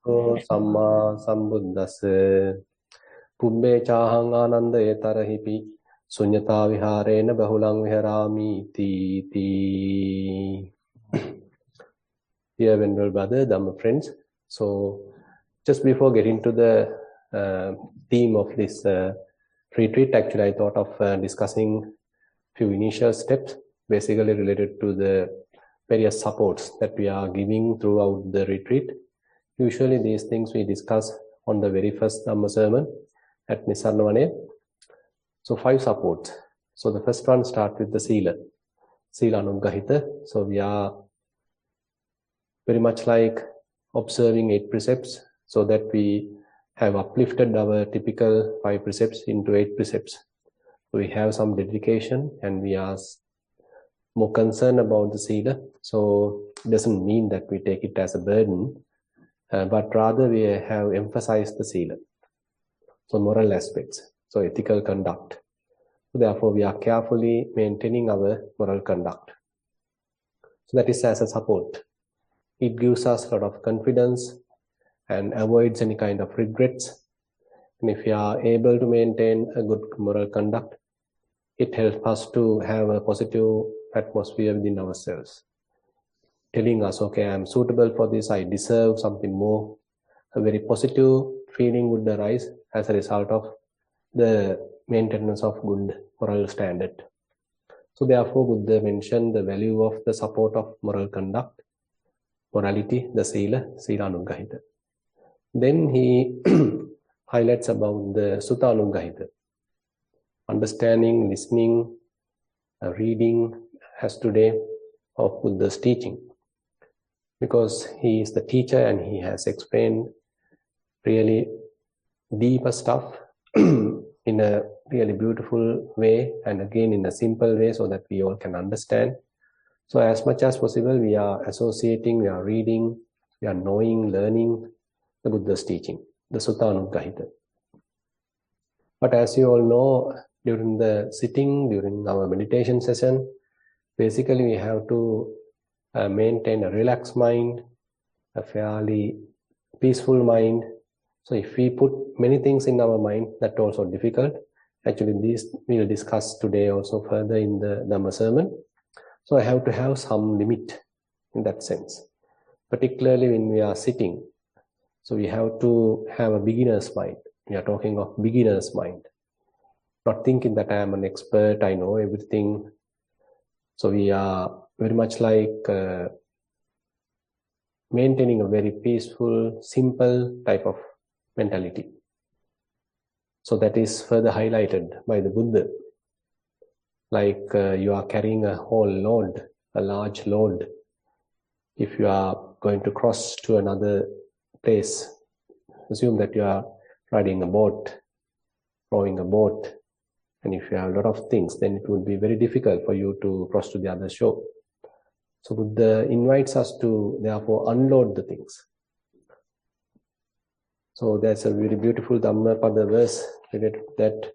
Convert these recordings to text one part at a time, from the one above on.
Samma sambuddhassa Pubbe chahang ananda etarahipi sunyata viharena bahulang viharami ti. Dear venerable brother, Dhamma friends, so just before getting to the theme of this retreat, actually I thought of discussing few initial steps basically related to the various supports that we are giving throughout the retreat. Usually these things we discuss on the very first Dhamma sermon at Nissarana. So 5 supports. So the first one starts with the Sila Anuggahita. So we are very much like observing 8 precepts so that we have uplifted our typical 5 precepts into 8 precepts. So we have some dedication and we are more concerned about the Sila. So it doesn't mean that we take it as a burden, but rather we have emphasized the Sila. So moral aspects, so ethical conduct. So therefore we are carefully maintaining our moral conduct. So that is as a support. It gives us a lot of confidence and avoids any kind of regrets. And if we are able to maintain a good moral conduct, it helps us to have a positive atmosphere within ourselves. Telling us, okay, I am suitable for this, I deserve something more. A very positive feeling would arise as a result of the maintenance of good moral standard. So therefore Buddha mentioned the value of the support of moral conduct, morality, the Sila Anuggahita. Then he highlights about the Sutta Anuggahita, understanding, listening, reading as today of Buddha's teaching. Because he is the teacher and he has explained really deeper stuff in a really beautiful way and again in a simple way so that we all can understand. So as much as possible we are associating, we are reading, we are knowing, learning the Buddha's teaching, the Sutta Anuggahita. But as you all know, during the sitting, during our meditation session, basically we have to maintain a relaxed mind, a fairly peaceful mind. So if we put many things in our mind, that's also difficult. Actually, this we will discuss today also further in the Dhamma sermon. So I have to have some limit in that sense, particularly when we are sitting. So we have to have a beginner's mind. We are talking of beginner's mind. Not thinking that I am an expert, I know everything. So we are very much like maintaining a very peaceful, simple type of mentality. So that is further highlighted by the Buddha. Like you are carrying a whole load, a large load. If you are going to cross to another place, assume that you are riding a boat, rowing a boat, and if you have a lot of things, then it would be very difficult for you to cross to the other shore. So Buddha invites us to therefore unload the things. So there's a very beautiful Dhammapada verse related to that.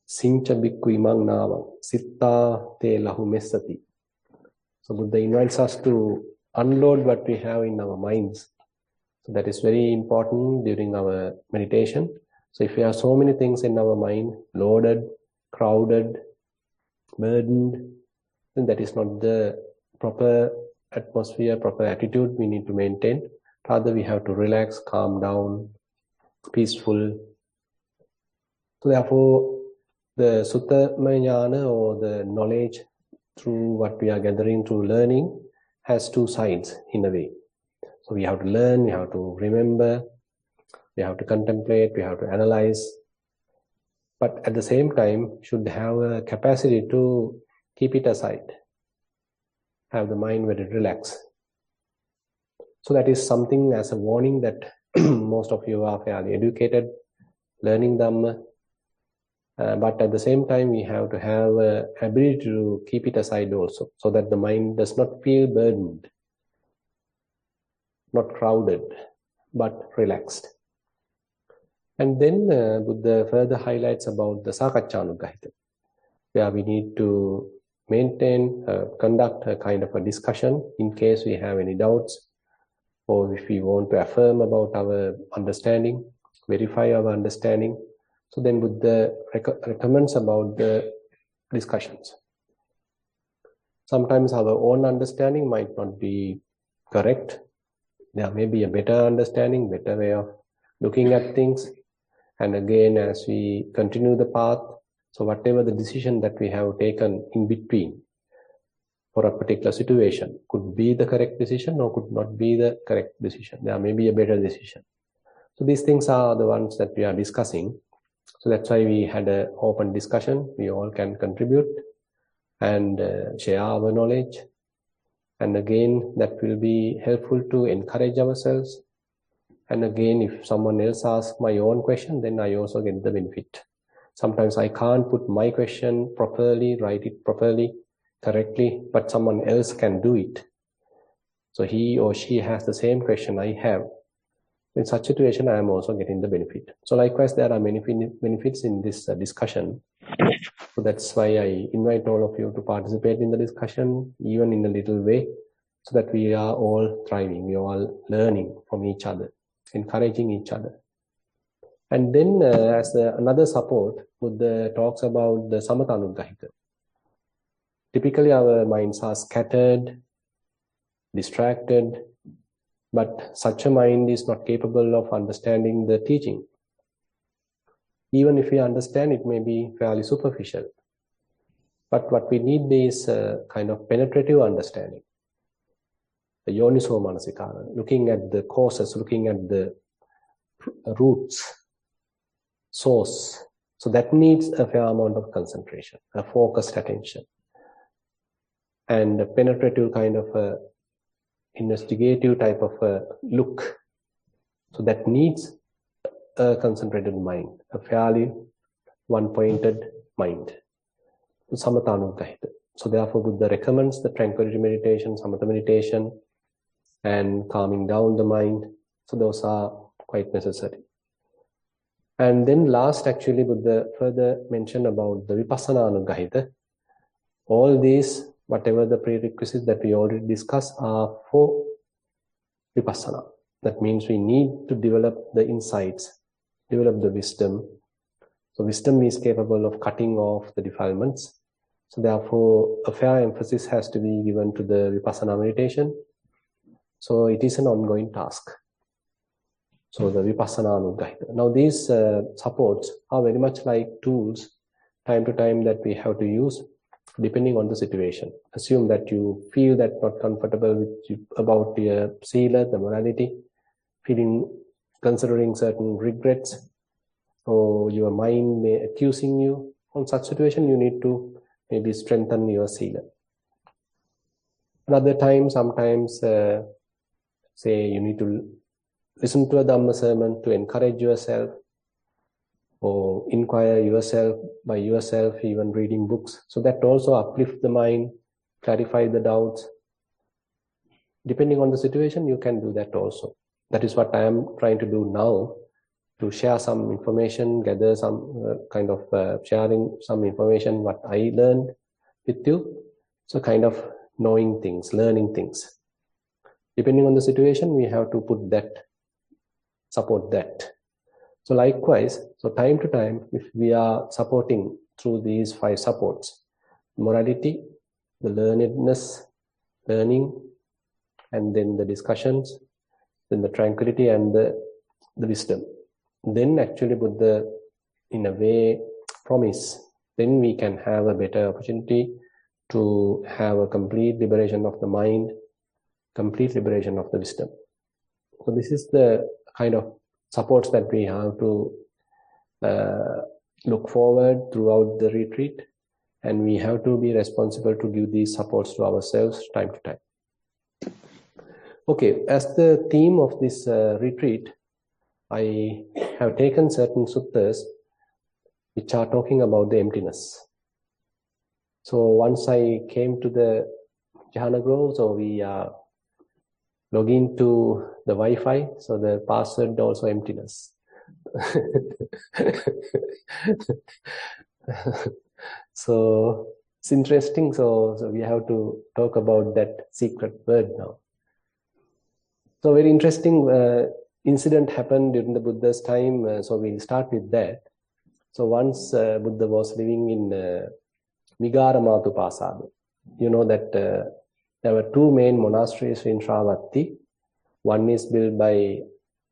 Sincha bhikkhu imang navang sitta te lahu messati. So Buddha invites us to unload what we have in our minds. So that is very important during our meditation. So if we have so many things in our mind, loaded, crowded, burdened, then that is not the proper atmosphere, proper attitude we need to maintain. Rather, we have to relax, calm down, peaceful. So therefore, the Sutta Jnana or the knowledge through what we are gathering through learning has 2 sides in a way. So we have to learn, we have to remember, we have to contemplate, we have to analyze. But at the same time, should have a capacity to keep it aside. Have the mind very relaxed. So that is something as a warning that most of you are fairly educated, learning Dhamma. But at the same time, we have to have the ability to keep it aside also, so that the mind does not feel burdened, not crowded, but relaxed. And then Buddha further highlights about the Sakacca Anuggahita, where we need to maintain, conduct a kind of a discussion in case we have any doubts, or if we want to affirm about our understanding, verify our understanding. So then Buddha recommends about the discussions. Sometimes our own understanding might not be correct. There may be a better understanding, better way of looking at things. And again, as we continue the path, so whatever the decision that we have taken in between for a particular situation could be the correct decision or could not be the correct decision. There may be a better decision. So these things are the ones that we are discussing. So that's why we had an open discussion. We all can contribute and share our knowledge. And again, that will be helpful to encourage ourselves. And again, if someone else asks my own question, then I also get the benefit. Sometimes I can't put my question properly, write it properly, correctly, but someone else can do it. So he or she has the same question I have. In such situation, I am also getting the benefit. So likewise, there are many benefits in this discussion. So that's why I invite all of you to participate in the discussion, even in a little way, so that we are all thriving, we are all learning from each other, encouraging each other. And then as another support, Buddha talks about the Samatha. Typically, our minds are scattered, distracted, but such a mind is not capable of understanding the teaching. Even if we understand, it may be fairly superficial. But what we need is a kind of penetrative understanding. The yoniso manasikara, looking at the causes, looking at the roots, source. So that needs a fair amount of concentration, a focused attention, and a penetrative kind of a investigative type of a look. So that needs a concentrated mind, a fairly one-pointed mind. Samatha. So therefore Buddha recommends the tranquility meditation, samatha meditation, and calming down the mind. So those are quite necessary. And then last, actually, Buddha further mentioned about the vipassana anuggahita. All these, whatever the prerequisites that we already discussed, are for vipassana. That means we need to develop the insights, develop the wisdom. So wisdom is capable of cutting off the defilements. So therefore, a fair emphasis has to be given to the vipassana meditation. So it is an ongoing task. So the vipassana anuggahita. Now these supports are very much like tools, time to time, that we have to use depending on the situation. Assume that you feel that not comfortable with about your sila, the morality, considering certain regrets, or your mind may accusing you. On such situation, you need to maybe strengthen your sila. Another time, sometimes, say you need to listen to a Dhamma sermon to encourage yourself, or inquire yourself by yourself, even reading books. So that also uplifts the mind, clarify the doubts. Depending on the situation, you can do that also. That is what I am trying to do now, to share some information, gather some kind of sharing some information, what I learned with you. So kind of knowing things, learning things. Depending on the situation, we have to put that, support that. So likewise, so time to time, if we are supporting through these 5 supports, morality, the learnedness, learning, and then the discussions, then the tranquility and the wisdom, then actually Buddha, in a way, promise, then we can have a better opportunity to have a complete liberation of the mind, complete liberation of the wisdom. So this is the kind of supports that we have to look forward throughout the retreat, and we have to be responsible to give these supports to ourselves time to time. Okay, as the theme of this retreat, I have taken certain suttas which are talking about the emptiness. So once I came to the Jhana grove, so we log into the Wi-Fi, so the password also emptiness. So it's interesting. So we have to talk about that secret word now. So very interesting incident happened during the Buddha's time. So we'll start with that. So once Buddha was living in Migaramatu Pasada. You know that there were two main monasteries in Shravatti. One is built by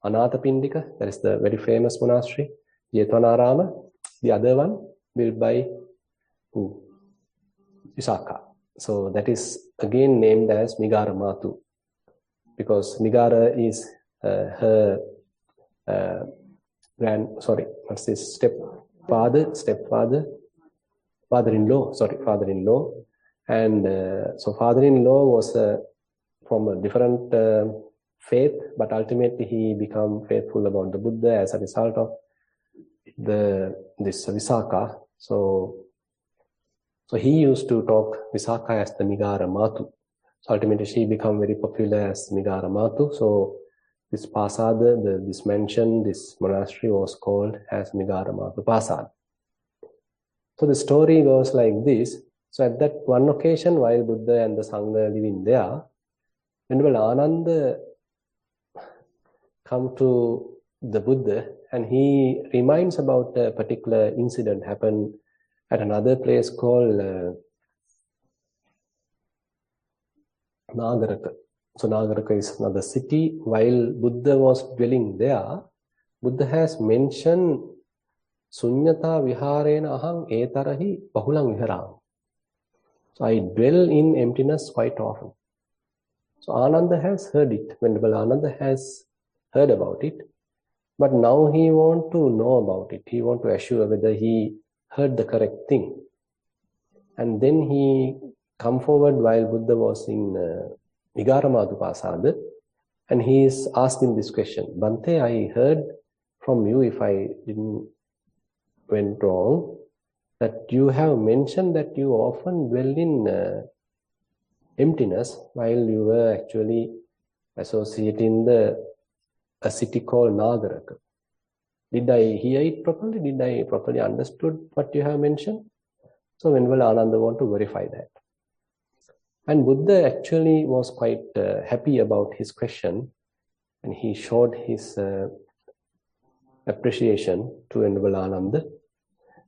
Anathapindika, that is the very famous monastery, Jetvanarama. The other one built by who? Visakha. So that is again named as Migaramatu, because Migara is her father-in-law. And so father-in-law was from a different faith, but ultimately he became faithful about the Buddha as a result of this Visakha. So he used to talk Visakha as the Migaramatu. So ultimately she became very popular as Migaramatu. So this Pasada, this mansion, this monastery was called as Migaramatu Pasada. So the story goes like this. So at that one occasion, while Buddha and the Sangha living there, Venerable Ananda come to the Buddha and he reminds about a particular incident happened at another place called Nagaraka. So Nagaraka is another city. While Buddha was dwelling there, Buddha has mentioned Sunyata viharena aham etarahi bahulang viharam. So I dwell in emptiness quite often. So Ananda has heard it. Venerable Ananda has heard about it. But now he wants to know about it. He wants to assure whether he heard the correct thing. And then he come forward while Buddha was in Migaramatu Pasada, and he is asking this question. Bhante, I heard from you, if I didn't went wrong, that you have mentioned that you often dwell in emptiness while you were actually associating a city called Nagaraka. Did I hear it properly? Did I properly understood what you have mentioned? So Venerable Ananda want to verify that. And Buddha actually was quite happy about his question, and he showed his appreciation to Venerable Ananda.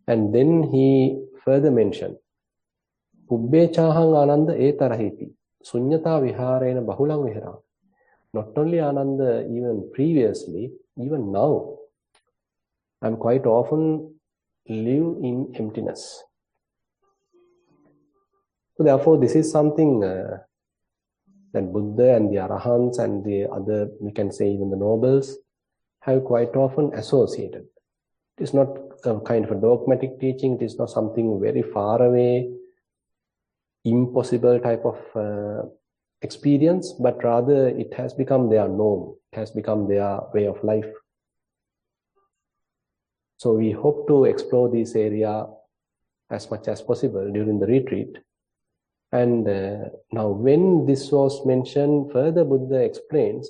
And then he further mentioned, Ubbechahang Ananda etarahiti, sunyata viharena bahulang viharam. Not only Ananda, even previously, even now, I'm quite often live in emptiness. So therefore, this is something that Buddha and the Arahants and the other, we can say even the nobles, have quite often associated. It is not a kind of a dogmatic teaching. It is not something very far away, impossible type of experience, but rather it has become their norm. It has become their way of life. So we hope to explore this area as much as possible during the retreat. And now when this was mentioned, further Buddha explains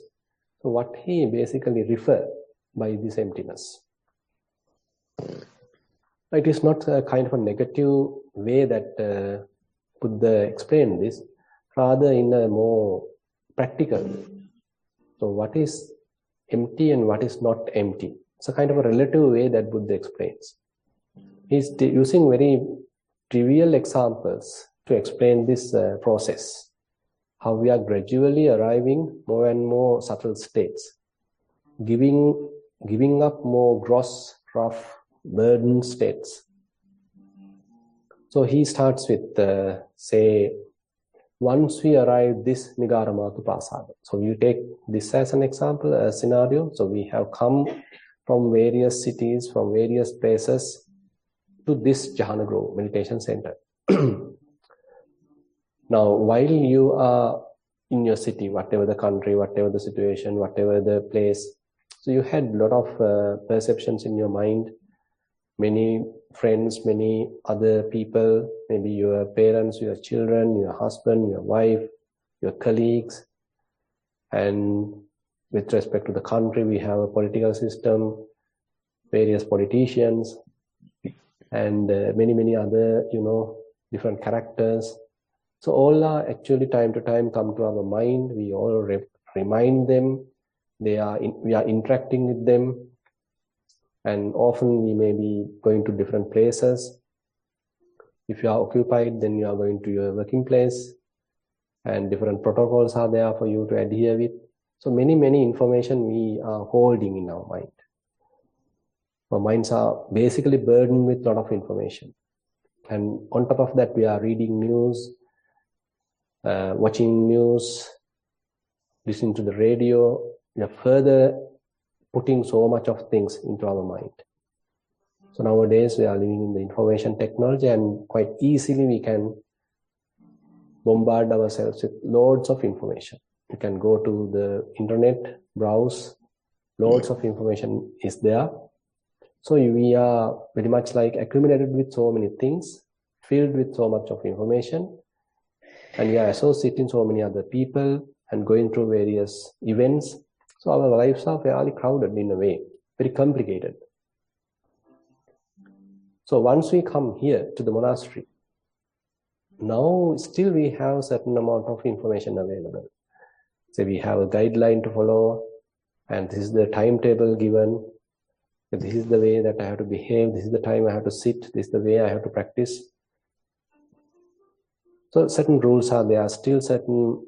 so what he basically referred by this emptiness. It is not a kind of a negative way that Buddha explained this, rather in a more practical. So what is empty and what is not empty? It's a kind of a relative way that Buddha explains. He's using very trivial examples to explain this process, how we are gradually arriving more and more subtle states, giving up more gross, rough, burden states. So he starts with, say, once we arrive this Migaramatu Pasada. So you take this as an example, a scenario. So we have come from various cities, from various places to this Jhana Grove meditation center. Now, while you are in your city, whatever the country, whatever the situation, whatever the place, so you had a lot of perceptions in your mind, many friends, many other people, maybe your parents, your children, your husband, your wife, your colleagues. And with respect to the country, we have a political system, various politicians, and many other, different characters. So all are actually time to time come to our mind. We all remind them. We are interacting with them. And often we may be going to different places. If you are occupied, then you are going to your working place, and different protocols are there for you to adhere with. So many information we are holding in our mind. Our minds are basically burdened with a lot of information. And on top of that, we are reading news, watching news, listening to the radio. We are further putting so much of things into our mind. So nowadays we are living in the information technology, and quite easily we can bombard ourselves with loads of information. You can go to the internet, browse, loads of information is there. So we are very much like accumulated with so many things, filled with so much of information, and we are associating so many other people and going through various events. So our lives are fairly crowded in a way, very complicated. So once we come here to the monastery, now still we have a certain amount of information available. So we have a guideline to follow, and this is the timetable given. This is the way that I have to behave. This is the time I have to sit. This is the way I have to practice. So certain rules are there. Still certain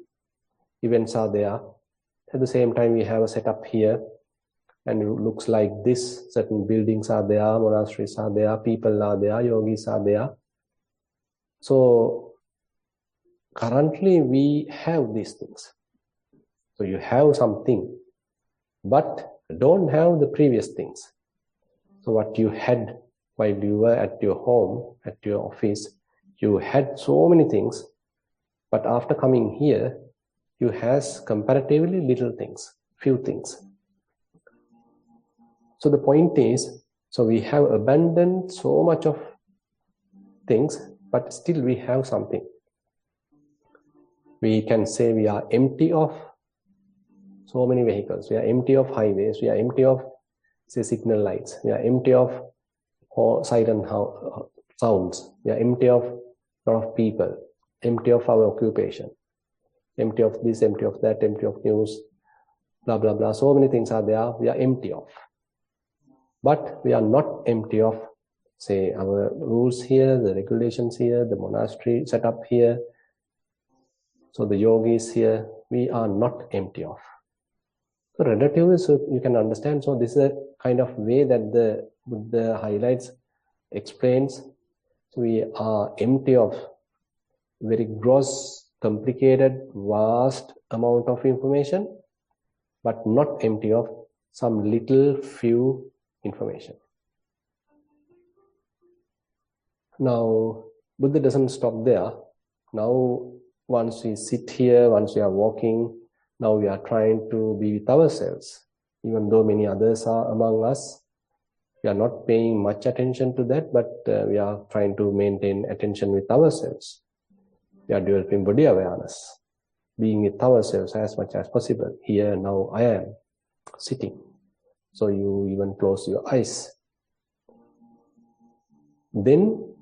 events are there. At the same time, we have a setup here, and it looks like this. Certain buildings are there, monasteries are there, people are there, yogis are there. So currently we have these things. So you have something, but don't have the previous things. So what you had while you were at your home, at your office, you had so many things, but after coming here, you have comparatively little things, few things. So the point is, so we have abandoned so much of things, but still we have something. We can say we are empty of so many vehicles. We are empty of highways. We are empty of, say, signal lights. We are empty of siren sounds. We are empty of a lot of people. Empty of our occupation. Empty of this, empty of that, empty of news, blah, blah, blah. So many things are there. We are empty of. But we are not empty of, say, our rules here, the regulations here, the monastery setup here. So the yogis here, we are not empty of. So relatively, so you can understand. So this is a kind of way that the Buddha highlights, explains. So we are empty of very gross, complicated, vast amount of information, but not empty of some little few information. Now, Buddha doesn't stop there. Now, once we sit here, once we are walking, now we are trying to be with ourselves. Even though many others are among us, we are not paying much attention to that, but we are trying to maintain attention with ourselves. We are developing body awareness, being with ourselves as much as possible. Here, now I am sitting. So you even close your eyes. Then,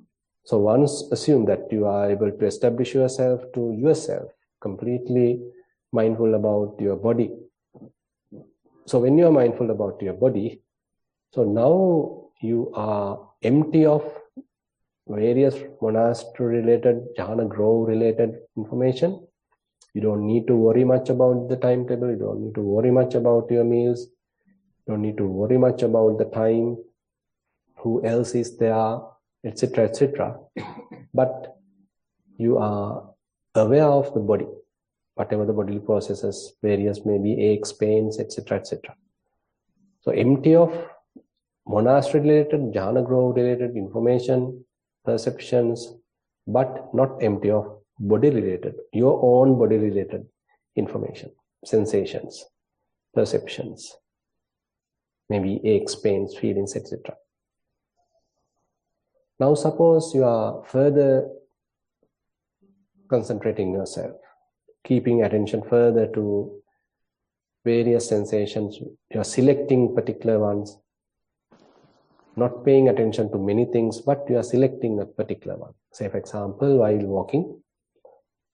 so once assume that you are able to establish yourself to yourself, completely mindful about your body. So when you are mindful about your body, so now you are empty of various monastery-related, Jhana grove-related information. You don't need to worry much about the timetable. You don't need to worry much about your meals. You don't need to worry much about the time, who else is there, etc., etc. But you are aware of the body, whatever the bodily processes, various maybe aches, pains, etc., etc. So empty of monastery-related, Jhana grove-related information, perceptions, but not empty of body-related, your own body-related information, sensations, perceptions, maybe aches, pains, feelings, etc. Now suppose you are further concentrating yourself, keeping attention further to various sensations. You are selecting particular ones, not paying attention to many things, but you are selecting a particular one. Say, for example, while walking.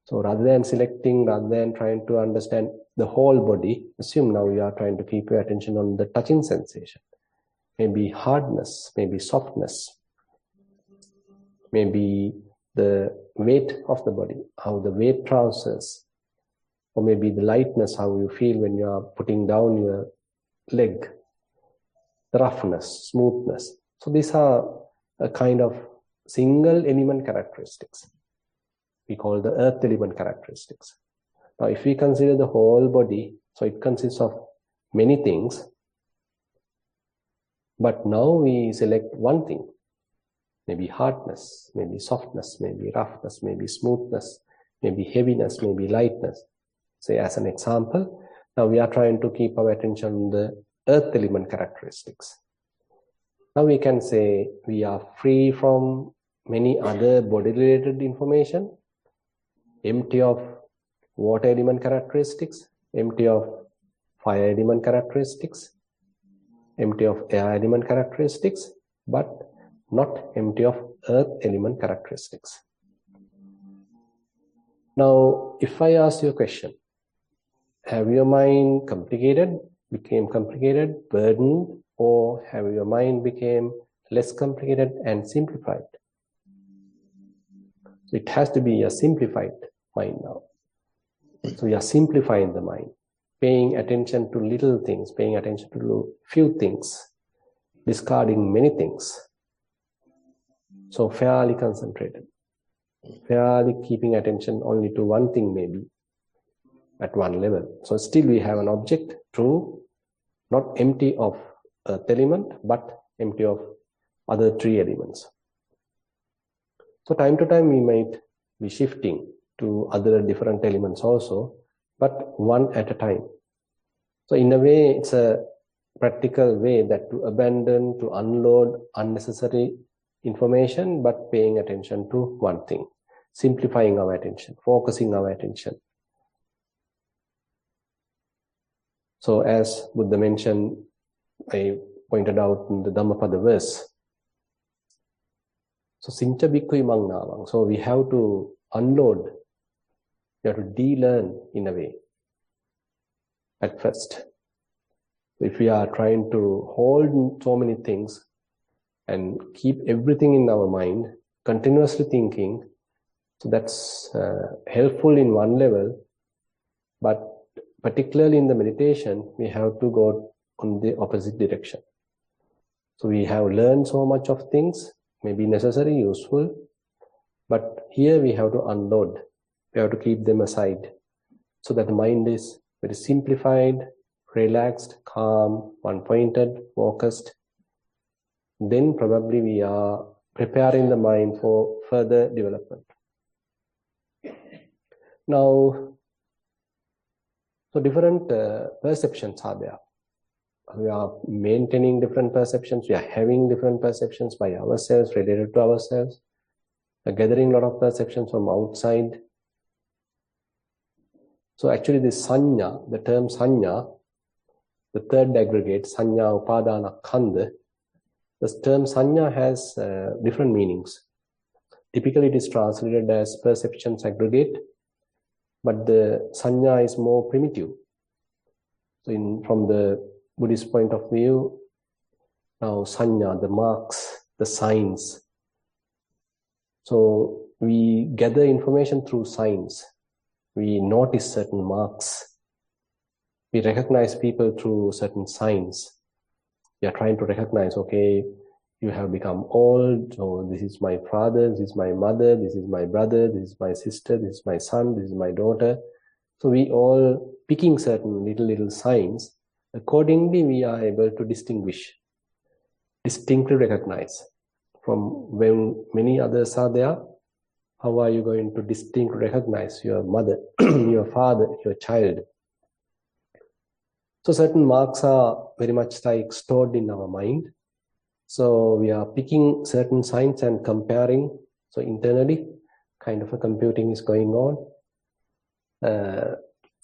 So rather than selecting, rather than trying to understand the whole body. Assume now you are trying to keep your attention on the touching sensation. Maybe hardness, maybe softness, maybe the weight of the body, how the weight transfers, or maybe the lightness, how you feel when you are putting down your leg, the roughness, smoothness. So these are a kind of single element characteristics. We call the earth element characteristics. Now, if we consider the whole body, so it consists of many things, but now we select one thing, maybe hardness, maybe softness, maybe roughness, maybe smoothness, maybe heaviness, maybe lightness. Say as an example, now we are trying to keep our attention on the earth element characteristics. Now we can say we are free from many other body-related information, empty of water element characteristics, empty of fire element characteristics, empty of air element characteristics, but not empty of earth element characteristics. Now, if I ask you a question, have your mind became complicated, burdened, or have your mind became less complicated and simplified? So it has to be a simplified mind now. So we are simplifying the mind, paying attention to little things, paying attention to few things, discarding many things. So fairly concentrated, fairly keeping attention only to one thing maybe at one level. So still we have an object, true, not empty of earth element, but empty of other three elements. So time to time we might be shifting to other different elements also, but one at a time. So in a way, it's a practical way that to abandon, to unload unnecessary information, but paying attention to one thing, simplifying our attention, focusing our attention. So as Buddha mentioned, I pointed out in the Dhammapada verse, so sincha bhikkhui mangnavang. So we have to unload, we have to de-learn in a way at first. If we are trying to hold so many things and keep everything in our mind, continuously thinking, so that's helpful in one level, but particularly in the meditation, we have to go on the opposite direction. So we have learned so much of things, maybe necessary, useful, but here we have to unload. We have to keep them aside so that the mind is very simplified, relaxed, calm, one-pointed, focused. Then probably we are preparing the mind for further development. Now, so different perceptions are there. We are maintaining different perceptions. We are having different perceptions by ourselves, related to ourselves. We are gathering a lot of perceptions from outside. So actually this sanya, the term sanya, the third aggregate, sanya upadana khandha, this term sanya has different meanings. Typically it is translated as perceptions aggregate, but the sanya is more primitive. So from the Buddhist point of view, now sanya, the marks, the signs. So we gather information through signs. We notice certain marks. We recognize people through certain signs. We are trying to recognize, okay, you have become old, or this is my father, this is my mother, this is my brother, this is my sister, this is my son, this is my daughter. So we all picking certain little signs. Accordingly, we are able to distinguish, distinctly recognize. From when many others are there, how are you going to distinctly recognize your mother, your father, your child? So certain marks are very much like stored in our mind. So we are picking certain signs and comparing. So internally, kind of a computing is going on.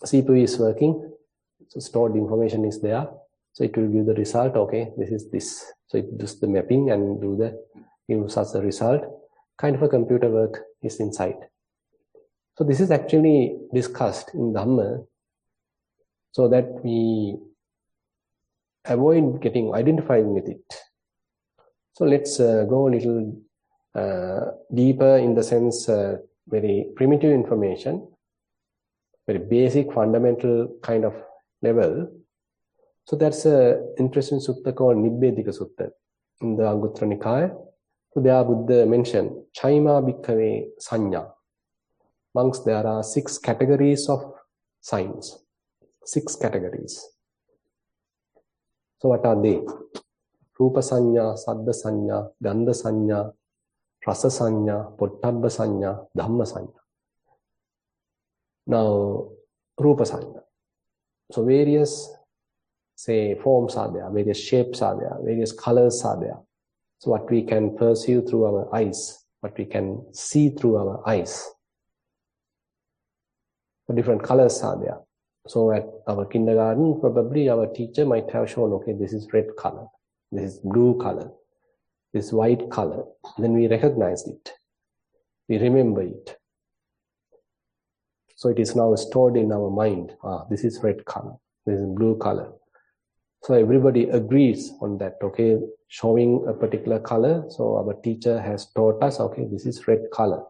CPU is working. So stored information is there. So it will give the result. Okay, this is this. So it does the mapping and gives us the result. Kind of a computer work is inside. So this is actually discussed in Dhamma. so that we avoid getting identified with it. So let's go a little deeper in the sense, very primitive information, very basic, fundamental kind of level. So that's an interesting sutta called Nibbedika Sutta in the Anguttara Nikaya. So there Buddha mentioned, Chaima Bhikkave Sanya. Amongst there are 6 categories of signs. 6 categories. So what are they? Rupa Sanya, Saddha Sanya, Gandha Sanya, Rasa Sanya, Pottabha Sanya, Dhamma Sanya. Now, Rupa Sanya. So various, say, forms are there, various shapes are there, various colors are there. So what we can perceive through our eyes, what we can see through our eyes. So different colors are there. So at our kindergarten, probably our teacher might have shown, okay, this is red color, this is blue color, this is white color. Then we recognize it. We remember it. So it is now stored in our mind. This is red color, this is blue color. So everybody agrees on that, okay, showing a particular color. So our teacher has taught us, okay, this is red color.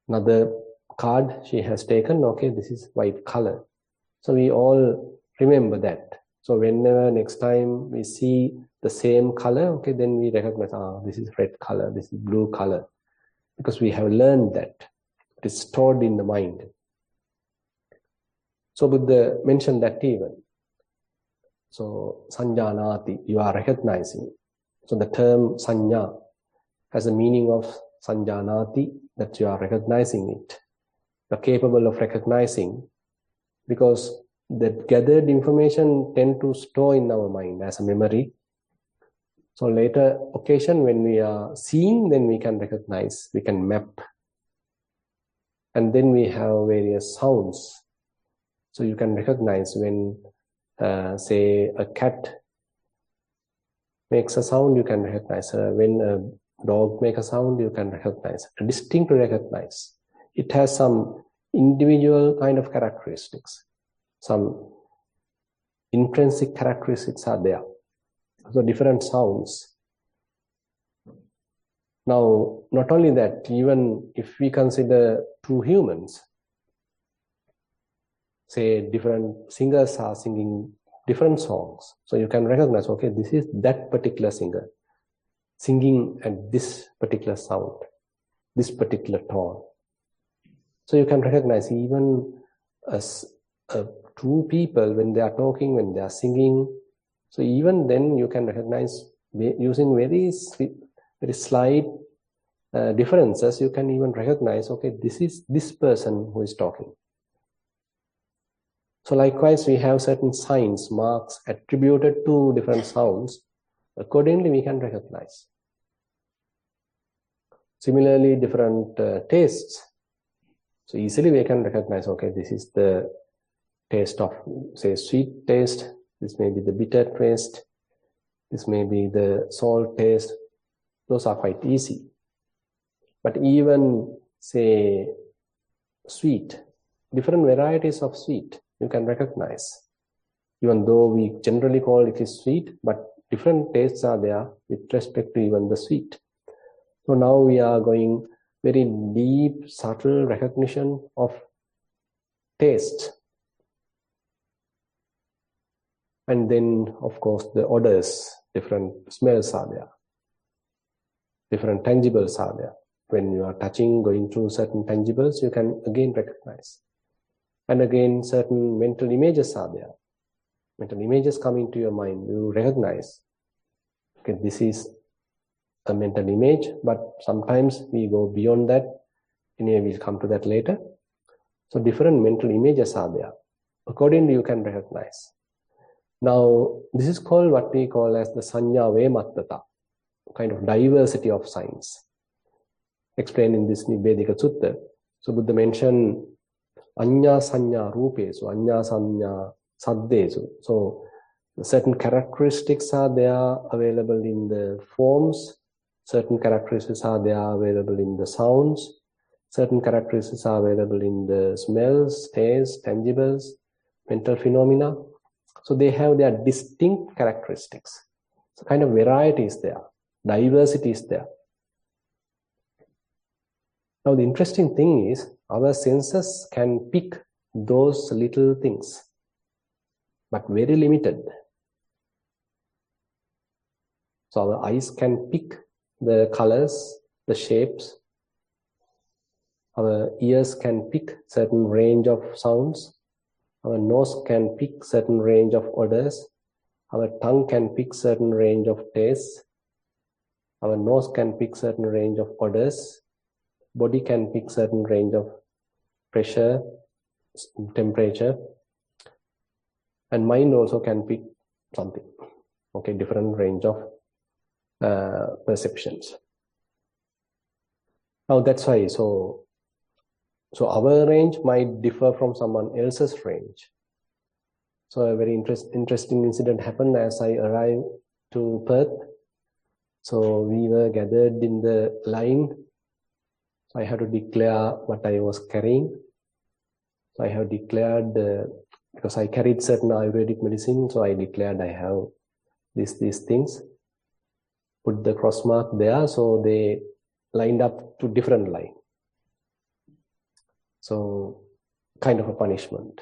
Another card she has taken, okay, this is white color. So we all remember that. So whenever next time we see the same color, okay, then we recognize, this is red color, this is blue color. Because we have learned that. It is stored in the mind. So Buddha mentioned that even. So sanjanati, you are recognizing. So the term sanya has a meaning of sanjanati, that you are recognizing it. You are capable of recognizing, because the gathered information tend to store in our mind as a memory. So later occasion when we are seeing, then we can recognize, we can map. And then we have various sounds. So you can recognize when, say, a cat makes a sound, you can recognize. When a dog makes a sound, you can recognize. Distinctly recognize. It has some individual kind of characteristics. Some intrinsic characteristics are there. So different sounds. Now, not only that, even if we consider two humans, say different singers are singing different songs. So you can recognize, okay, this is that particular singer singing at this particular sound, this particular tone. So you can recognize even as two people when they are talking, when they are singing. So even then you can recognize using very slight differences. You can even recognize, okay, this is this person who is talking. So likewise, we have certain signs, marks attributed to different sounds. Accordingly, we can recognize. Similarly, different tastes. So easily we can recognize, okay, this is the taste of, say, sweet taste. This may be the bitter taste. This may be the salt taste. Those are quite easy. But even, say, sweet, different varieties of sweet, you can recognize. Even though we generally call it is sweet, but different tastes are there with respect to even the sweet. So now we are going very deep, subtle recognition of taste. And then, of course, the odors, different smells are there. Different tangibles are there. When you are touching, going through certain tangibles, you can again recognize. And again, certain mental images are there. Mental images come into your mind. You recognize, okay, this is a mental image, but sometimes we go beyond that. Anyway, we'll come to that later. So different mental images are there. Accordingly, you can recognize. Now, this is called what we call as the sanya vemattata, kind of diversity of signs, explained in this Nibbedika Sutta. So Buddha mentioned anya sanya rupesu, anya sanya saddesu. So certain characteristics are there available in the forms, certain characteristics are there available in the sounds, certain characteristics are available in the smells, tastes, tangibles, mental phenomena. So they have their distinct characteristics. So kind of variety is there, diversity is there. Now the interesting thing is our senses can pick those little things, but very limited. So our eyes can pick the colors, the shapes. Our ears can pick certain range of sounds. Our nose can pick certain range of odors. Our tongue can pick certain range of tastes. Our nose can pick certain range of odors. Body can pick certain range of pressure, temperature. And mind also can pick something. Okay, different range of perceptions. Now that's why, so our range might differ from someone else's range. So a very interesting incident happened as I arrived to Perth. So we were gathered in the line. So I had to declare what I was carrying. So I have declared, because I carried certain Ayurvedic medicine, so I declared I have these things. Put the cross mark there, so they lined up to different line. So kind of a punishment.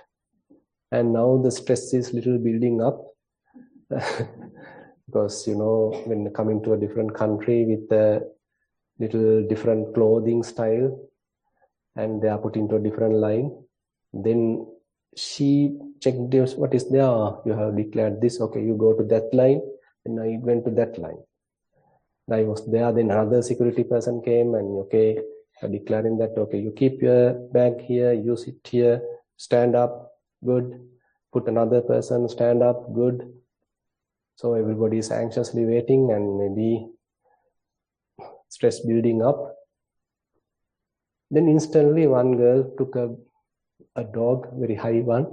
And now the stress is little building up because, you know, when coming to a different country with a little different clothing style and they are put into a different line, then she checked this, what is there? You have declared this, okay, you go to that line, and I went to that line. I was there, then another security person came and, okay, declaring that, okay, you keep your bag here, you sit here, stand up, good. Put another person, stand up, good. So everybody is anxiously waiting and maybe stress building up. Then instantly one girl took a dog, very high one,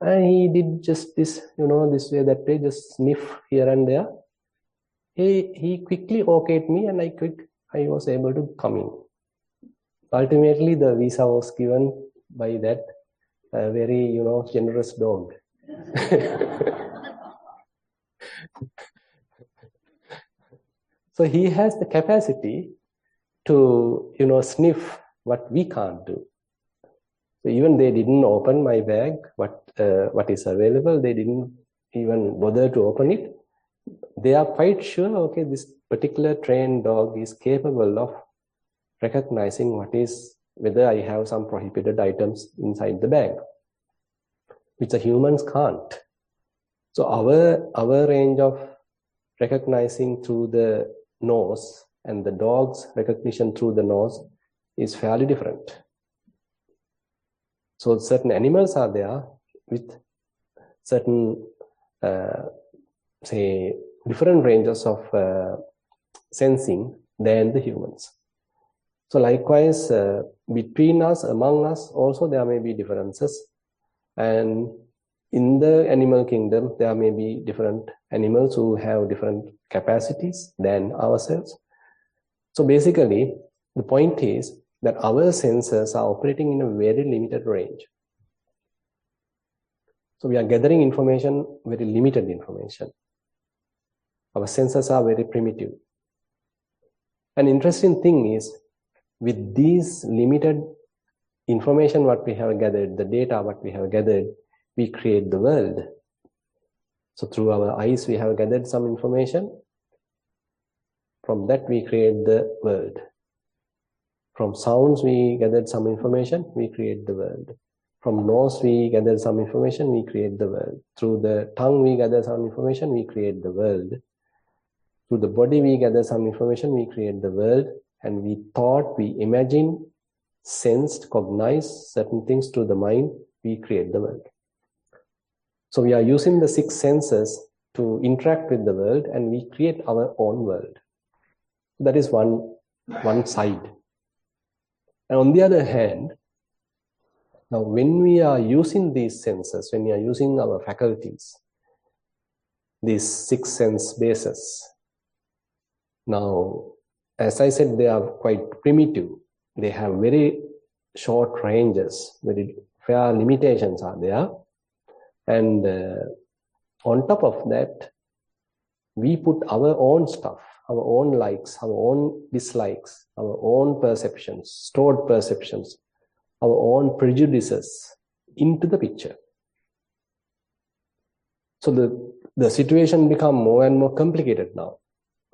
and he did just this, you know, this way, that way, just sniff here and there. He quickly okayed me and I was able to come in. Ultimately, the visa was given by that very, you know, generous dog. So he has the capacity to, you know, sniff what we can't do. So even they didn't open my bag, what is available, they didn't even bother to open it. They are quite sure, okay, this particular trained dog is capable of recognizing whether I have some prohibited items inside the bag, which the humans can't. So our range of recognizing through the nose and the dog's recognition through the nose is fairly different. So certain animals are there with certain, say, different ranges of sensing than the humans. So likewise, between us, among us, also there may be differences. And in the animal kingdom, there may be different animals who have different capacities than ourselves. So basically, the point is that our senses are operating in a very limited range. So we are gathering information, very limited information. Our senses are very primitive. An interesting thing is, with these limited information what we have gathered, the data what we have gathered, we create the world. So through our eyes we have gathered some information. From that we create the world. From sounds we gathered some information, we create the world. From nose we gathered some information, we create the world. Through the tongue we gather some information, we create the world. Through the body we gather some information, we create the world. And we thought, we imagined, sensed, cognized certain things through the mind, we create the world. So we are using the 6 senses to interact with the world and we create our own world. That is one side. And on the other hand, now when we are using these senses, when we are using our faculties, these 6 sense bases, now, as I said, they are quite primitive. They have very short ranges, very fair limitations are there. And on top of that, we put our own stuff, our own likes, our own dislikes, our own perceptions, stored perceptions, our own prejudices into the picture. So the situation becomes more and more complicated now.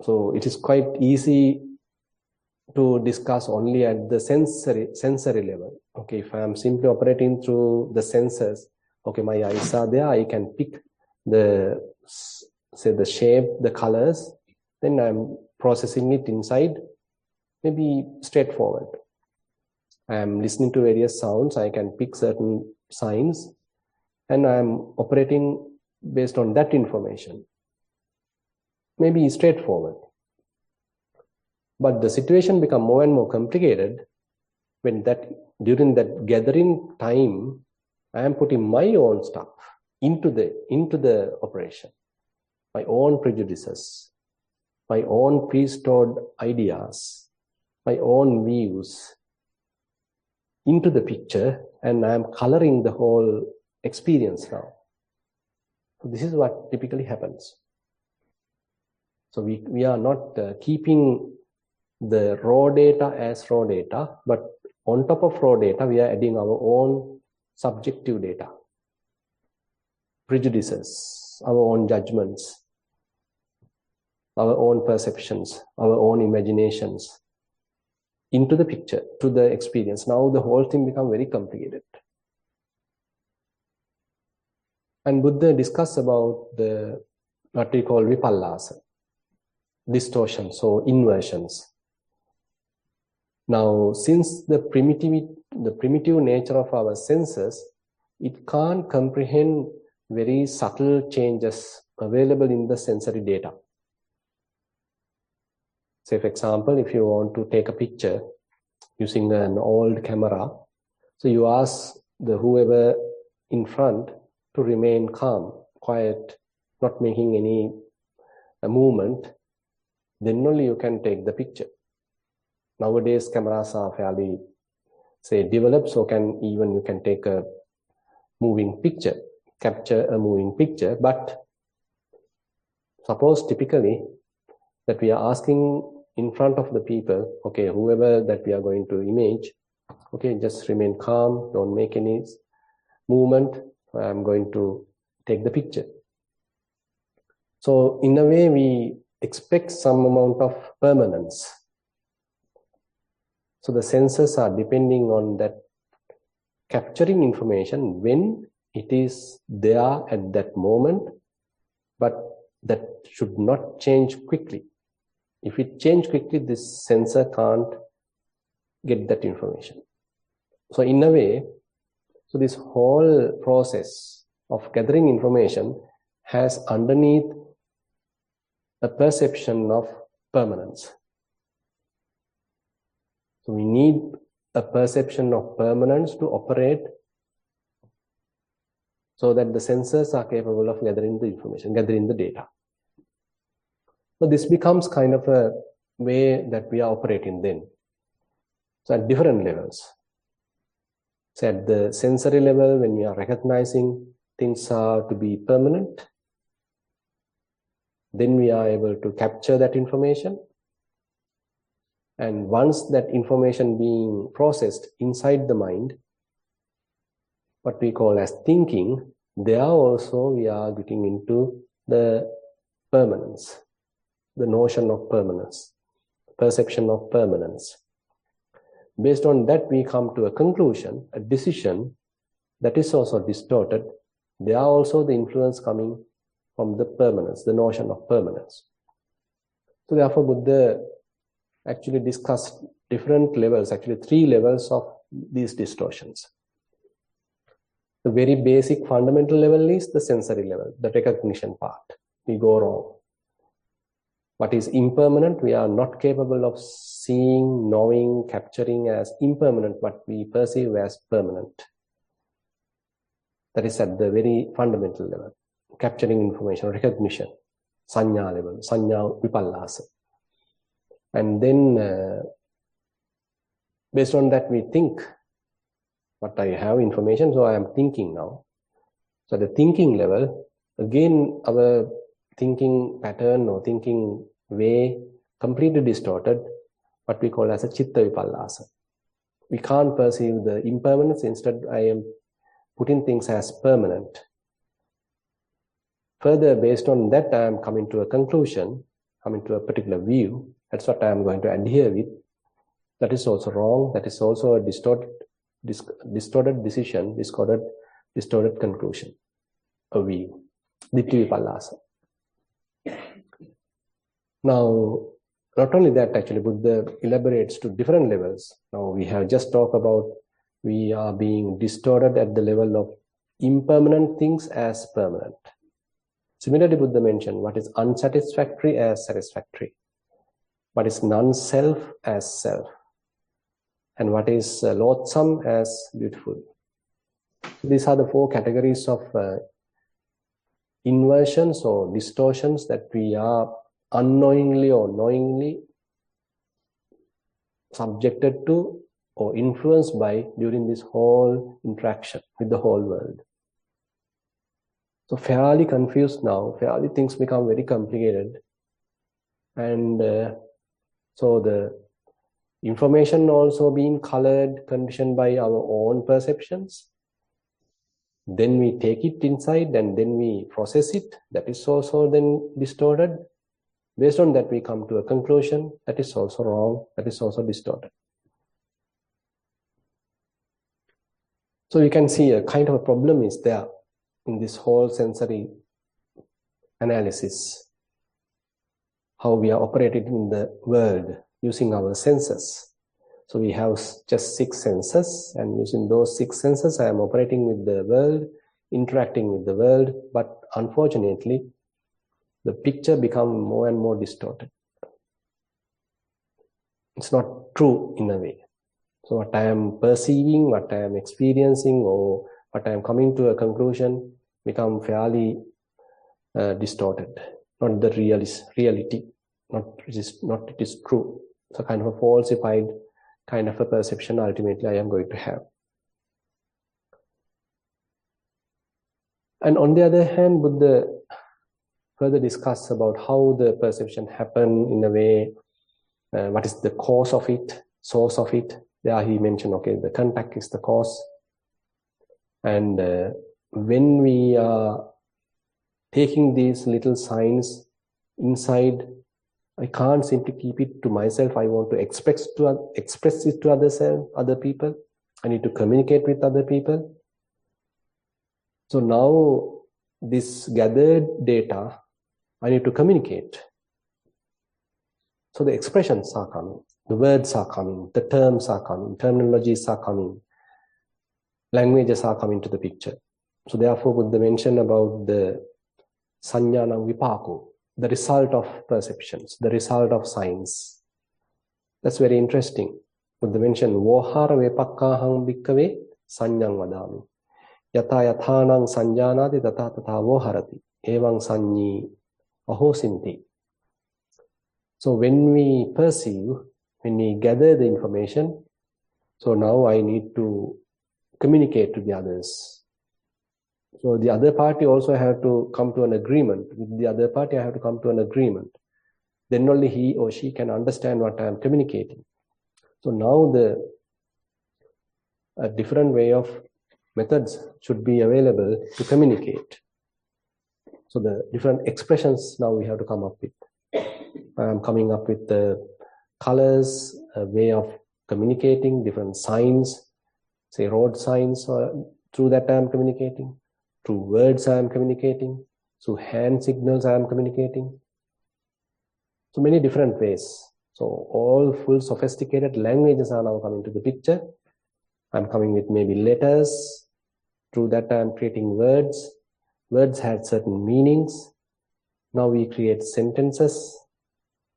So it is quite easy to discuss only at the sensory level. Okay, if I am simply operating through the senses, okay, my eyes are there, I can pick the shape, the colors, then I'm processing it inside, maybe straightforward. I am listening to various sounds, I can pick certain signs, and I'm operating based on that information. Maybe straightforward. But the situation becomes more and more complicated when during that gathering time, I am putting my own stuff into the operation, my own prejudices, my own pre-stored ideas, my own views into the picture, and I am coloring the whole experience now. So this is what typically happens. So we are not keeping the raw data as raw data, but on top of raw data, we are adding our own subjective data, prejudices, our own judgments, our own perceptions, our own imaginations into the picture, to the experience. Now the whole thing becomes very complicated. And Buddha discussed about what we call vipallasa, distortions or inversions. Now, since the primitive nature of our senses, it can't comprehend very subtle changes available in the sensory data. Say, for example, if you want to take a picture using an old camera, so you ask whoever in front to remain calm, quiet, not making any movement, then only you can take the picture. Nowadays, cameras are fairly, developed, so you can take a moving picture, capture a moving picture. But suppose typically that we are asking in front of the people, okay, whoever that we are going to image, okay, just remain calm, don't make any movement, I'm going to take the picture. So in a way, we expect some amount of permanence. So the senses are depending on that capturing information when it is there at that moment, but that should not change quickly. If it changes quickly, this sensor can't get that information. So in a way, so this whole process of gathering information has underneath a perception of permanence. So we need a perception of permanence to operate so that the sensors are capable of gathering the information, gathering the data. So this becomes kind of a way that we are operating then. So at different levels. So at the sensory level, when we are recognizing things are to be permanent, then we are able to capture that information. And once that information being processed inside the mind, what we call as thinking, there also we are getting into the permanence, the notion of permanence, perception of permanence. Based on that, we come to a conclusion, a decision that is also distorted. There are also the influence coming from the permanence, the notion of permanence. So therefore, Buddha actually discussed different levels, actually 3 levels of these distortions. The very basic fundamental level is the sensory level, the recognition part. We go wrong. What is impermanent, we are not capable of seeing, knowing, capturing as impermanent, but we perceive as permanent. That is at the very fundamental level. Capturing information, recognition, sanya level, sanya vipallasa. And then, based on that, we think, but I have information, so I am thinking now. So at the thinking level, again, our thinking pattern or thinking way completely distorted, what we call as a chitta vipallasa. We can't perceive the impermanence. Instead, I am putting things as permanent. Further, based on that, I am coming to a conclusion, coming to a particular view. That's what I am going to adhere with. That is also wrong. That is also a distorted decision, distorted conclusion, a view. Ditti vipallasa. Now, not only that, actually, Buddha elaborates to different levels. Now, we have just talked about we are being distorted at the level of impermanent things as permanent. Similarly, Buddha mentioned what is unsatisfactory as satisfactory, what is non-self as self, and what is loathsome as beautiful. These are the four categories of inversions or distortions that we are unknowingly or knowingly subjected to or influenced by during this whole interaction with the whole world. So fairly confused now, fairly things become very complicated. And so the information also being colored, conditioned by our own perceptions. Then we take it inside and then we process it. That is also then distorted. Based on that, we come to a conclusion that is also wrong, that is also distorted. So you can see a kind of a problem is there in this whole sensory analysis. How we are operating in the world using our senses. So we have just 6 senses, and using those 6 senses, I am operating with the world, interacting with the world, but unfortunately, the picture becomes more and more distorted. It's not true in a way. So what I am perceiving, what I am experiencing, or what I am coming to a conclusion become fairly distorted. Not the reality, not it is true. So kind of a falsified kind of a perception ultimately I am going to have. And on the other hand, Buddha further discuss about how the perception happen in a way, what is the cause of it, source of it. There he mentioned, okay, the contact is the cause. And when we are taking these little signs inside, I can't simply keep it to myself. I want to express it to other people. I need to communicate with other people. So now this gathered data, I need to communicate. So the expressions are coming, the words are coming, the terms are coming, terminologies are coming, languages are coming to the picture. So therefore, Buddha mentioned about the sanyana vipako, the result of perceptions, the result of signs. That's very interesting. Buddha mentioned, vohara vepakkahang bhikkave sanyang vadami. Yata yathanang sanjanati tata tata voharati. Evang sanyi ahosinti. So when we perceive, when we gather the information, so now I need to communicate to the others. So the other party also have to come to an agreement. With the other party, I have to come to an agreement. Then only he or she can understand what I am communicating. So now a different way of methods should be available to communicate. So the different expressions now we have to come up with. I am coming up with the colors, a way of communicating, different signs, say road signs, or through that I am communicating. Through words I am communicating. Through hand signals I am communicating. So many different ways. So all full sophisticated languages are now coming to the picture. I'm coming with maybe letters. Through that I am creating words. Words had certain meanings. Now we create sentences.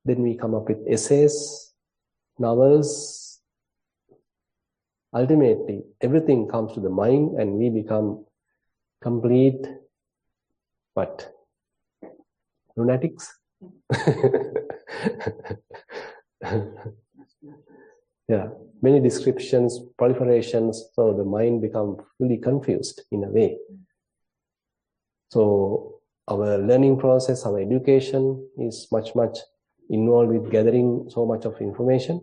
Then we come up with essays, novels. Ultimately, everything comes to the mind and we become complete, what? Lunatics? Yeah, many descriptions, proliferations, so the mind becomes fully confused in a way. So our learning process, our education is much involved with gathering so much of information.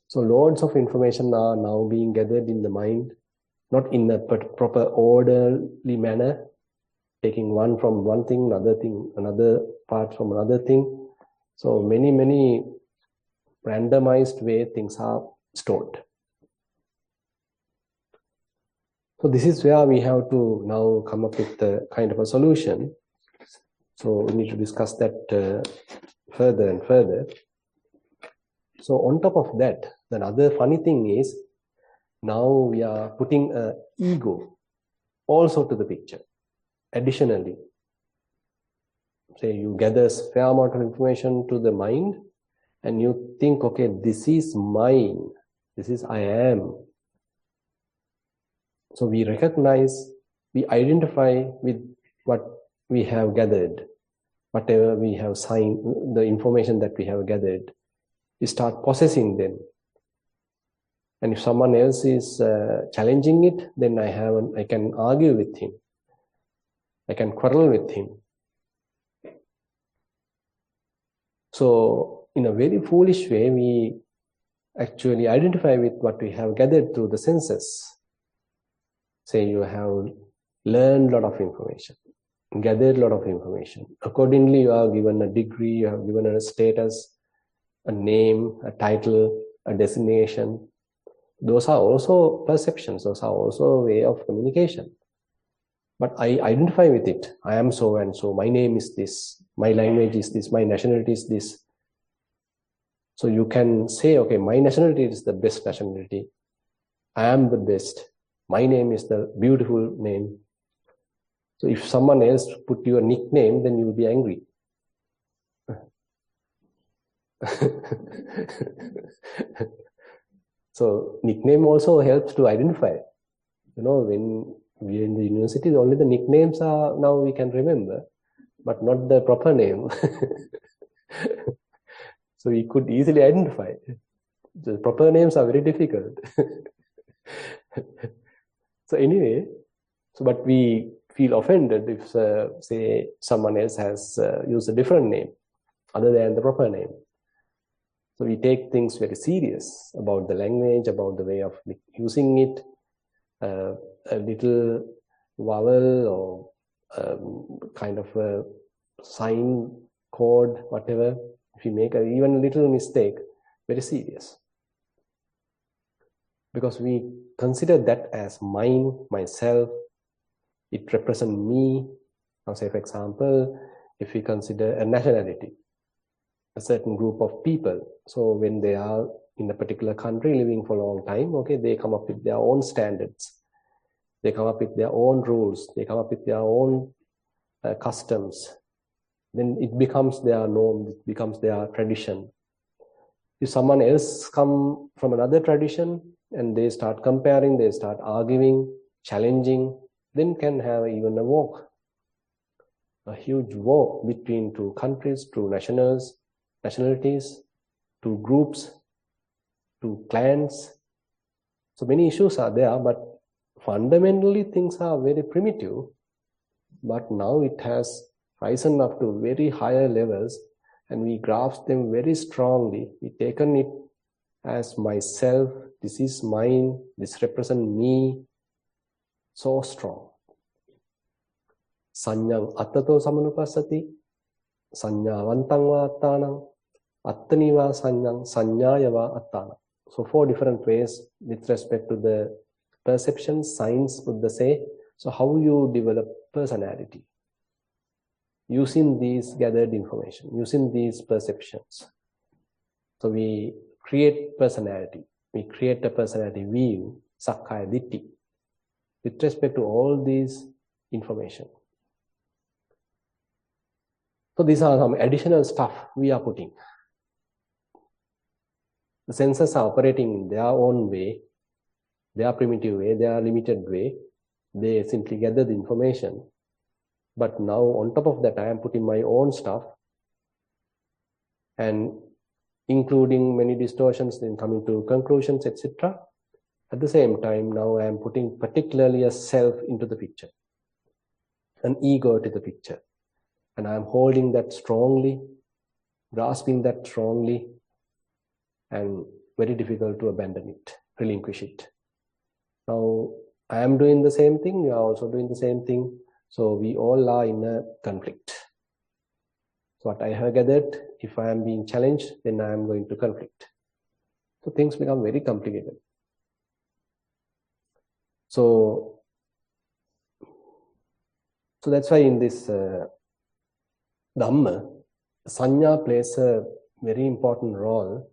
So loads of information are now being gathered in the mind, not in a proper orderly manner, taking one from one thing, another part from another thing. So many randomized way things are stored. So this is where we have to now come up with a kind of a solution. So we need to discuss that further and further. So on top of that, another funny thing is, now we are putting an ego also to the picture. Additionally, say you gather a fair amount of information to the mind and you think, okay, this is mine, this is I am. So we recognize, we identify with what we have gathered, whatever we have signed, the information that we have gathered. We start possessing them. And if someone else is challenging it, then I can argue with him. I can quarrel with him. So in a very foolish way, we actually identify with what we have gathered through the senses. Say you have learned a lot of information, gathered a lot of information. Accordingly, you are given a degree, you have given a status, a name, a title, a designation. Those are also perceptions. Those are also a way of communication. But I identify with it. I am so and so. My name is this. My language is this. My nationality is this. So you can say, okay, my nationality is the best nationality. I am the best. My name is the beautiful name. So if someone else put you a nickname, then you will be angry. So nickname also helps to identify. You know, when we are in the university, only the nicknames are now we can remember, but not the proper name. So we could easily identify. The proper names are very difficult. So anyway, but we feel offended if, say, someone else has used a different name other than the proper name. So we take things very serious about the language, about the way of using it. A little vowel or kind of a sign, code, whatever, if you make even a little mistake, very serious. Because we consider that as mine, myself, it represents me. Now say, for example, if we consider a nationality, a certain group of people. So when they are in a particular country living for a long time, okay, they come up with their own standards. They come up with their own rules. They come up with their own customs. Then it becomes their norm, it becomes their tradition. If someone else come from another tradition and they start comparing, they start arguing, challenging, then can have even a war. A huge war between two countries, two nationalities, two groups, two clans. So many issues are there, but fundamentally things are very primitive. But now it has risen up to very higher levels and we grasp them very strongly. We taken it as myself, this is mine, this represents me, so strong. Sanyang attato samanupassati, sanyavantang va attanam, attaniva sanyang, sanyayava attana. So 4 different ways with respect to the perception, science, Buddha say. So how you develop personality? Using these gathered information, using these perceptions. So we create personality. We create a personality view, sakkaya ditthi, with respect to all these information. So these are some additional stuff we are putting. The senses are operating in their own way, their primitive way, their limited way. They simply gather the information. But now on top of that, I am putting my own stuff and including many distortions, then coming to conclusions, etc. At the same time, now I am putting particularly a self into the picture. an ego to the picture. And I'm holding that strongly, grasping that strongly, and very difficult to abandon it, relinquish it. Now, I am doing the same thing, you are also doing the same thing. So we all are in a conflict. So what I have gathered, if I am being challenged, then I am going to conflict. So things become very complicated. So that's why in this Dhamma, Sanya plays a very important role.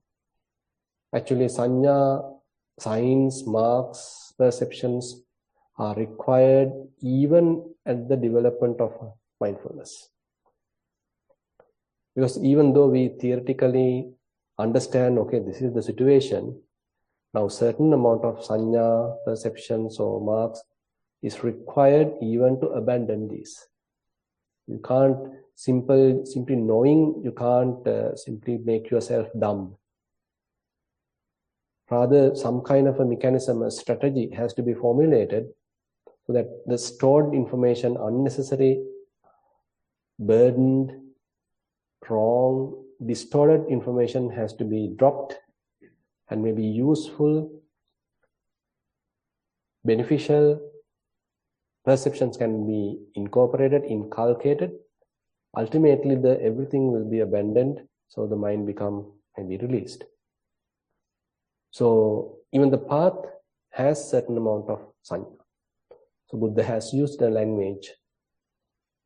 Actually, Sanya, signs, marks, perceptions are required even at the development of mindfulness. Because even though we theoretically understand, okay, this is the situation, now certain amount of sanya, perceptions or marks is required even to abandon these. You can't simply knowing, you can't simply make yourself dumb. Rather, some kind of a mechanism, a strategy has to be formulated so that the stored information, unnecessary, burdened, wrong, distorted information has to be dropped, and maybe useful, beneficial perceptions can be incorporated, inculcated. Ultimately, everything will be abandoned, so the mind become maybe released. So even the path has certain amount of sanya. So Buddha has used the language.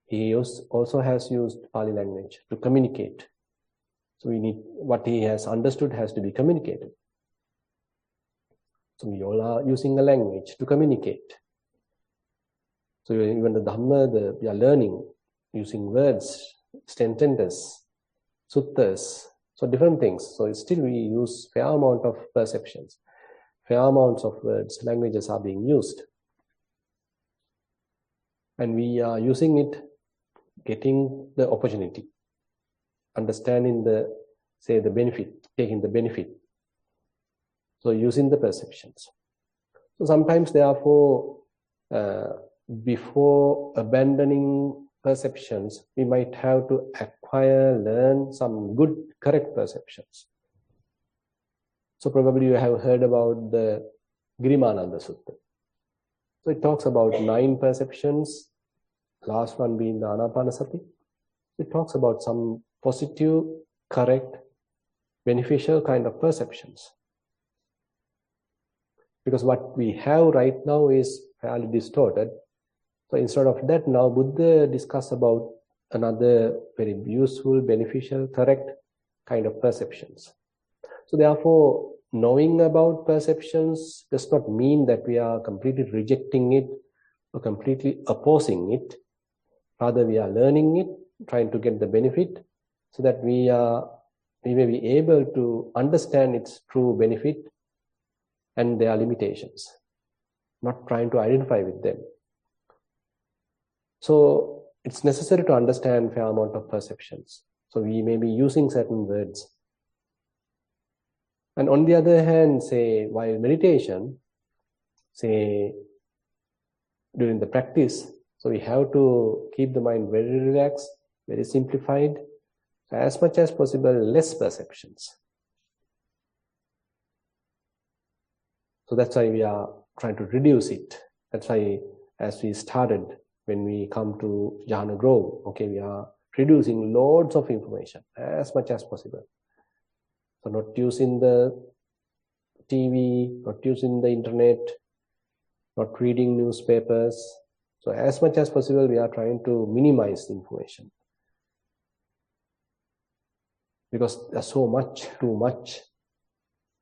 He also has used Pali language to communicate. So we need, what he has understood has to be communicated. So we all are using a language to communicate. So even the Dhamma, we are learning using words, sentences, suttas, so different things. So still we use fair amount of perceptions, fair amounts of words, languages are being used. And we are using it, getting the opportunity, understanding the benefit, taking the benefit. So using the perceptions. So sometimes, therefore, before abandoning perceptions, we might have to learn some good, correct perceptions. So probably you have heard about the Girimananda Sutta. So it talks about 9 perceptions, last one being the Anapanasati. It talks about some positive, correct, beneficial kind of perceptions. Because what we have right now is fairly distorted. So instead of that, now Buddha discuss about another very useful, beneficial, correct kind of perceptions. So therefore, knowing about perceptions does not mean that we are completely rejecting it or completely opposing it. Rather, we are learning it, trying to get the benefit, so that we may be able to understand its true benefit and their limitations, not trying to identify with them. So it's necessary to understand fair amount of perceptions. So we may be using certain words. And on the other hand, say while meditation, say during the practice, so we have to keep the mind very relaxed, very simplified, so as much as possible, less perceptions. So that's why we are trying to reduce it. That's why, as we started, when we come to Jhana Grove, okay, we are reducing loads of information as much as possible. So not using the TV, not using the internet, not reading newspapers. So as much as possible, we are trying to minimize the information. Because there's so much, too much,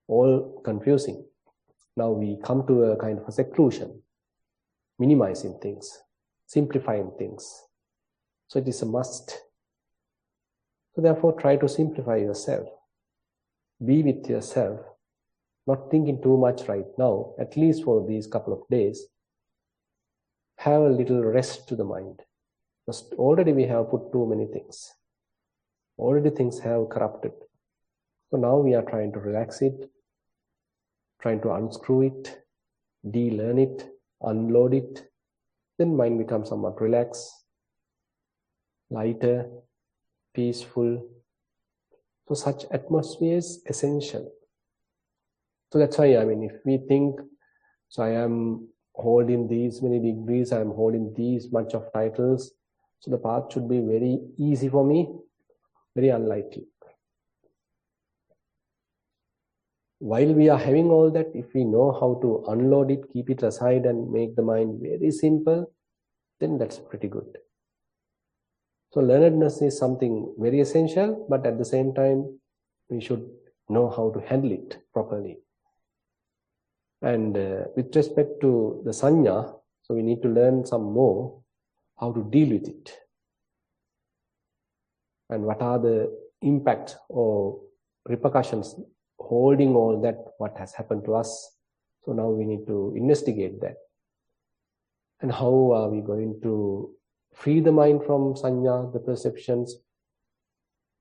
all confusing. Now we come to a kind of a seclusion, minimizing things, simplifying things. So it is a must. So therefore, try to simplify yourself. Be with yourself, not thinking too much right now, at least for these couple of days. Have a little rest to the mind. Because already we have put too many things. Already things have corrupted. So now we are trying to relax it, trying to unscrew it, de-learn it, unload it. Then mind becomes somewhat relaxed, lighter, peaceful. So such atmosphere is essential. So that's why, if we think, so I am holding these many degrees, I am holding these much of titles, so the path should be very easy for me, very unlikely. While we are having all that, if we know how to unload it, keep it aside and make the mind very simple, then that's pretty good. So learnedness is something very essential, but at the same time, we should know how to handle it properly. And with respect to the sanya, so we need to learn some more how to deal with it. And what are the impacts or repercussions holding all that, what has happened to us. So now we need to investigate that. And how are we going to free the mind from sanya, the perceptions,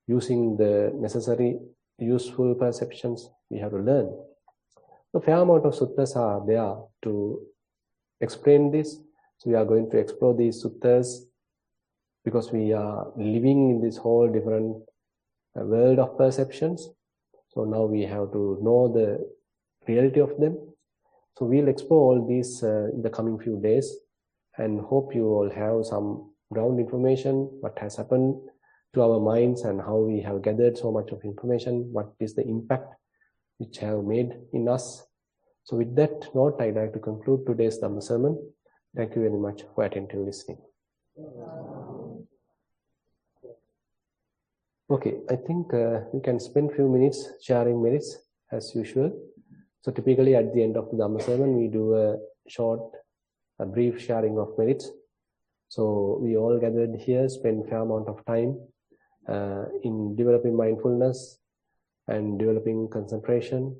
using the necessary useful perceptions we have to learn. A fair amount of suttas are there to explain this. So we are going to explore these suttas because we are living in this whole different world of perceptions. So now we have to know the reality of them. So we'll explore all these in the coming few days, and hope you all have some ground information, what has happened to our minds and how we have gathered so much of information, what is the impact which have made in us. So with that note, I'd like to conclude today's Dhamma sermon. Thank you very much for attentive listening. Okay, I think we can spend few minutes sharing merits as usual. So typically at the end of the Dhamma sermon, we do a brief sharing of merits. So we all gathered here, spend fair amount of time in developing mindfulness and developing concentration,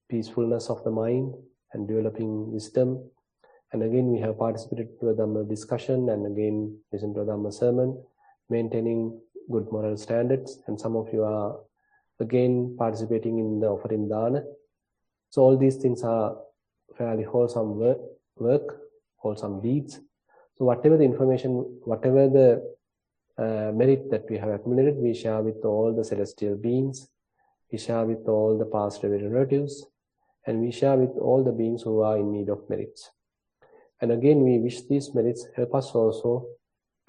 peacefulness of the mind, and developing wisdom. And again, we have participated to a Dhamma discussion and again listened to a Dhamma sermon, maintaining good moral standards. And some of you are again participating in the offering dana. So all these things are fairly wholesome work, wholesome deeds. So whatever the information, whatever the merit that we have accumulated, we share with all the celestial beings, we share with all the past relatives, and we share with all the beings who are in need of merits. And again, we wish these merits help us also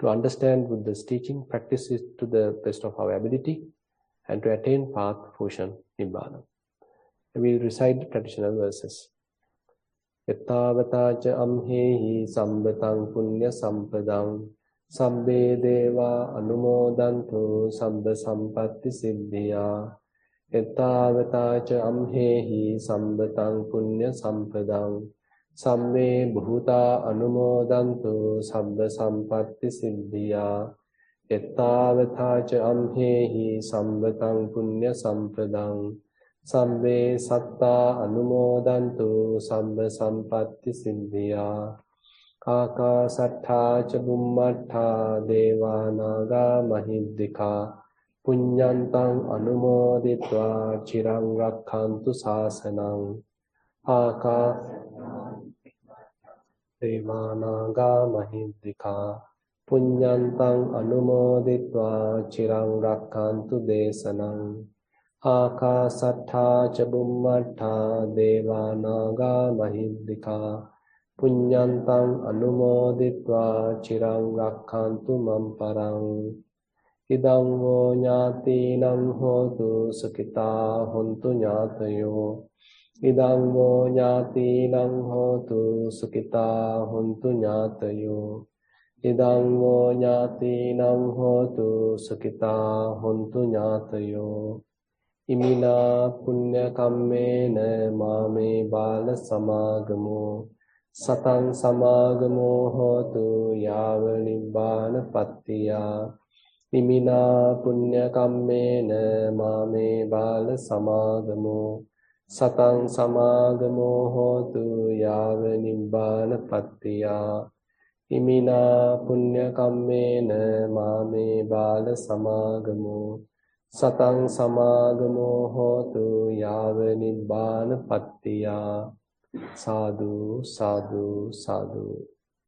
to understand Buddha's teaching, practice it to the best of our ability, and to attain path, Bhushan, Nibbana. And we will recite the traditional verses. Yattavata ca amhehi sambatang punya sampadang sabbe deva anumodantu sabba sampatti siddhiya. Yattavata ca amhehi sambatang punya sampadang sabbe bhuta anumodantu sabba sampatti siddhiya. Yattavata ca amhehi sambatang punya sampadang sabbe satta anumodantu sabba sampatti siddhiya. Kaka sattha ca bummattha deva naga mahiddhika punyantang anumoditva chirang rakkhantu sasanang. Kaka deva naga mahiddhika punyantang anumoditva chirang rakkhantu desanang. Akasattha ca bummattha deva naga mahiddhika punyantang anumoditva chirang rakkhantu mamparang. Idang vo ñātīnaṁ hotu sukita hontu ñātayo. Idang vo ñātīnaṁ hotu sukita hontu ñātayo. Idang vo ñātīnaṁ hotu sukita hontu ñātayo. Imina punya kammena mame bala samagamo satang samagamo hotu yava nibbana pattiya. Imina punya kammena mame bala samagamo satang samagamo hotu yava nibbana pattiya. Imina punya kammena mame bala samagamo satang samagamo hotu yava nibbana pattiya. Sadhu, sadhu, sadhu.